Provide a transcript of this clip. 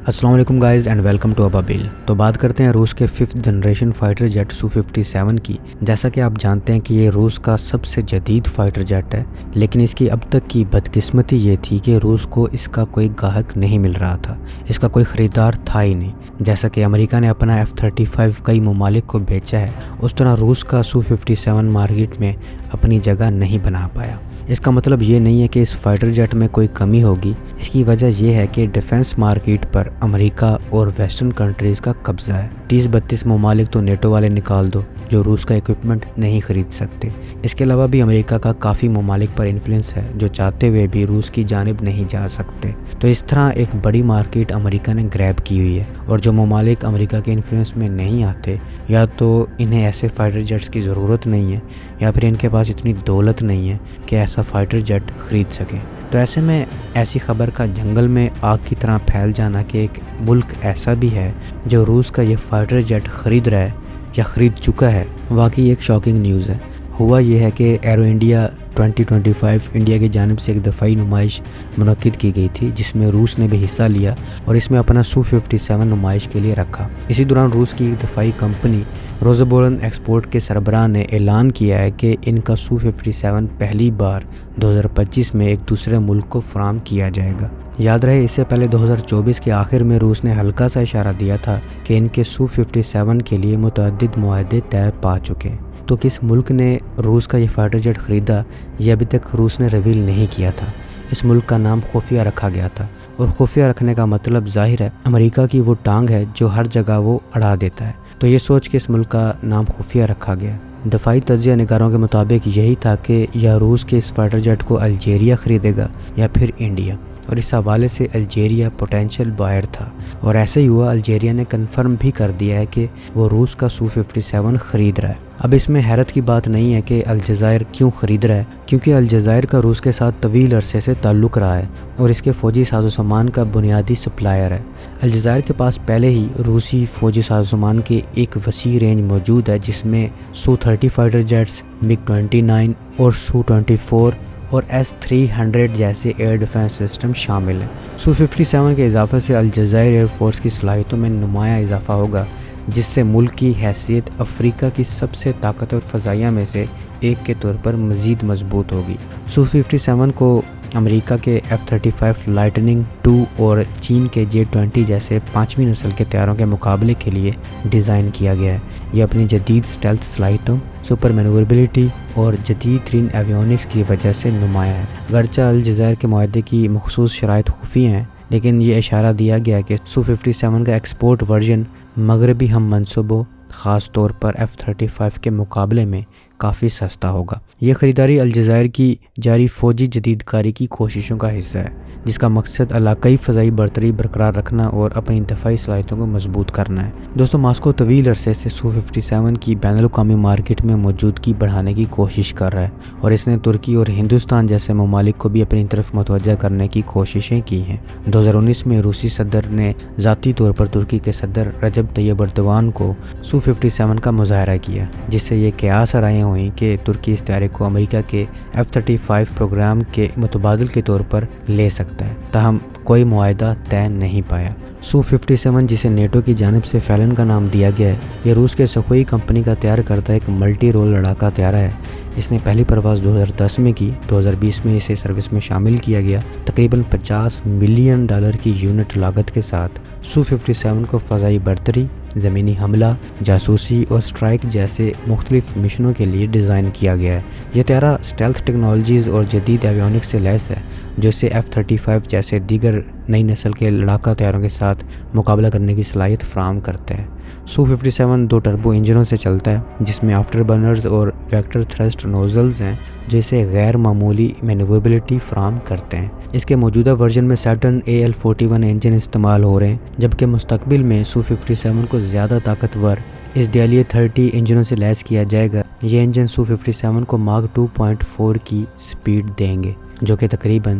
السلام علیکم guys and welcome to Ababeel. تو بات کرتے ہیں روس کے 5th جنریشن فائٹر جیٹ سو-57 کی۔ جیسا کہ آپ جانتے ہیں کہ یہ روس کا سب سے جدید فائٹر جیٹ ہے، لیکن اس کی اب تک کی بدقسمتی یہ تھی کہ روس کو اس کا کوئی گاہک نہیں مل رہا تھا، اس کا کوئی خریدار تھا ہی نہیں۔ جیسا کہ امریکہ نے اپنا F-35 کئی ممالک کو بیچا ہے، اس طرح روس کا سو-57 مارکیٹ میں اپنی جگہ نہیں بنا پایا۔ اس کا مطلب یہ نہیں ہے کہ اس فائٹر جیٹ میں کوئی کمی ہوگی، اس کی وجہ یہ ہے کہ ڈیفنس مارکیٹ پر امریکہ اور ویسٹرن کنٹریز کا قبضہ ہے۔ 30-32 ممالک تو نیٹو والے نکال دو جو روس کا ایکوپمنٹ نہیں خرید سکتے۔ اس کے علاوہ بھی امریکہ کا کافی ممالک پر انفلوئنس ہے جو چاہتے ہوئے بھی روس کی جانب نہیں جا سکتے۔ تو اس طرح ایک بڑی مارکیٹ امریکہ نے گریب کی ہوئی ہے، اور جو ممالک امریکہ کے انفلوئنس میں نہیں آتے، یا تو انہیں ایسے فائٹر جیٹس کی ضرورت نہیں ہے، یا پھر ان کے پاس اتنی دولت نہیں ہے کہ ایسا فائٹر جیٹ خرید سکیں۔ تو ایسے میں ایسی خبر کا جنگل میں آگ کی طرح پھیل جانا کہ ایک ملک ایسا بھی ہے جو روس کا یہ فائٹر جیٹ خرید رہا ہے یا خرید چکا ہے، واقعی ایک شاکنگ نیوز ہے۔ ہوا یہ ہے کہ ایرو انڈیا 2025 انڈیا کی جانب سے ایک دفاعی نمائش منعقد کی گئی تھی، جس میں روس نے بھی حصہ لیا اور اس میں اپنا سو-57 نمائش کے لیے رکھا۔ اسی دوران روس کی ایک دفاعی کمپنی روزبولن ایکسپورٹ کے سربراہ نے اعلان کیا ہے کہ ان کا سو-57 پہلی بار 2025 میں ایک دوسرے ملک کو فراہم کیا جائے گا۔ یاد رہے اس سے پہلے 2024 کے آخر میں روس نے ہلکا سا اشارہ دیا تھا کہ ان کے سو-57 کے لیے متعدد معاہدے طے پا چکے ہیں۔ تو کس ملک نے روس کا یہ فائٹر جیٹ خریدا، یہ ابھی تک روس نے ریویل نہیں کیا تھا۔ اس ملک کا نام خفیہ رکھا گیا تھا، اور خفیہ رکھنے کا مطلب ظاہر ہے امریکہ کی وہ ٹانگ ہے جو ہر جگہ وہ اڑا دیتا ہے۔ تو یہ سوچ کے اس ملک کا نام خفیہ رکھا گیا۔ دفاعی تجزیہ نگاروں کے مطابق یہی تھا کہ یا روس کے اس فائٹر جیٹ کو الجیریا خریدے گا یا پھر انڈیا، اور اس حوالے سے الجیریا پوٹینشیل بائر تھا، اور ایسے ہی ہوا۔ الجیریا نے کنفرم بھی کر دیا ہے کہ وہ روس کا سو-57 خرید رہا ہے۔ اب اس میں حیرت کی بات نہیں ہے کہ الجزائر کیوں خرید رہا ہے، کیونکہ الجزائر کا روس کے ساتھ طویل عرصے سے تعلق رہا ہے اور اس کے فوجی ساز و سامان کا بنیادی سپلائر ہے۔ الجزائر کے پاس پہلے ہی روسی فوجی ساز و سامان کی ایک وسیع رینج موجود ہے، جس میں سو-30 فائٹر جیٹس، MiG-29 اور سو-24 اور S-300 جیسے ایئر ڈیفنس سسٹم شامل ہیں۔ سو-57 کے اضافے سے الجزائر ایئر فورس کی صلاحیتوں میں نمایاں اضافہ ہوگا، جس سے ملک کی حیثیت افریقہ کی سب سے طاقتور فضائیہ میں سے ایک کے طور پر مزید مضبوط ہوگی۔ سو-57 کو امریکہ کے F-35 لائٹننگ II اور چین کے J-20 جیسے 5ویں نسل کے طیاروں کے مقابلے کے لیے ڈیزائن کیا گیا ہے۔ یہ اپنی جدید اسٹیلتھ صلاحیتوں، سپر مینوربلٹی اور جدید ترین ایویونکس کی وجہ سے نمایاں ہے۔ اگرچہ الجزائر کے معاہدے کی مخصوص شرائط خفیہ ہیں، لیکن یہ اشارہ دیا گیا کہ سو-57 کا ایکسپورٹ ورژن مغربی ہم منصبوں، خاص طور پر F-35 کے مقابلے میں کافی سستا ہوگا۔ یہ خریداری الجزائر کی جاری فوجی جدید کاری کی کوششوں کا حصہ ہے، جس کا مقصد علاقائی فضائی برتری برقرار رکھنا اور اپنی دفاعی صلاحیتوں کو مضبوط کرنا ہے۔ دوستو، ماسکو طویل عرصے سے سو-57 کی بین الاقوامی مارکیٹ میں موجودگی بڑھانے کی کوشش کر رہا ہے، اور اس نے ترکی اور ہندوستان جیسے ممالک کو بھی اپنی طرف متوجہ کرنے کی کوششیں کی ہیں۔ 2019 میں روسی صدر نے ذاتی طور پر ترکی کے صدر رجب طیب اردوان کو سو-57 کا مظاہرہ کیا، جس سے یہ قیاس آرائیاں ہوئیں کہ ترکی اس طیارے کو امریکہ کے F-35 پروگرام کے متبادل کے طور پر لے سکتا ہے، تاہم کوئی معاہدہ طے نہیں پایا۔ سو-57 جسے نیٹو کی جانب سے فیلن کا نام دیا گیا ہے، یہ روس کے سخوئی کمپنی کا تیار کردہ ایک ملٹی رول لڑاکا طیارہ ہے۔ اس نے پہلی پرواز 2010 میں کی، 2020 میں اسے سروس میں شامل کیا گیا۔ تقریباً $50 ملین کی یونٹ لاگت کے ساتھ سو-57 کو فضائی برتری، زمینی حملہ، جاسوسی اور اسٹرائک جیسے مختلف مشنوں کے لیے ڈیزائن کیا گیا ہے۔ یہ طیارہ اسٹیلتھ ٹیکنالوجیز اور جدید ایویونکس سے لیس ہے، جو اسے F-35 جیسے دیگر نئی نسل کے لڑاکا طیاروں کے ساتھ مقابلہ کرنے کی صلاحیت فراہم کرتا ہے۔ سو-57 2 ٹربو انجنوں سے چلتا ہے، جس میں آفٹر برنرز اور ویکٹر تھرسٹ نوزلز ہیں، جو اسے غیر معمولی مینوربلٹی فراہم کرتے ہیں۔ اس کے موجودہ ورژن میں سیٹرن AL-41 انجن استعمال ہو رہے ہیں، جبکہ مستقبل میں سو-57 کو زیادہ طاقتور اسدیالیہ 30 انجنوں سے لیس کیا جائے گا۔ یہ انجن سو-57 کو ماک 2.4 کی سپیڈ دیں گے، جو کہ تقریباً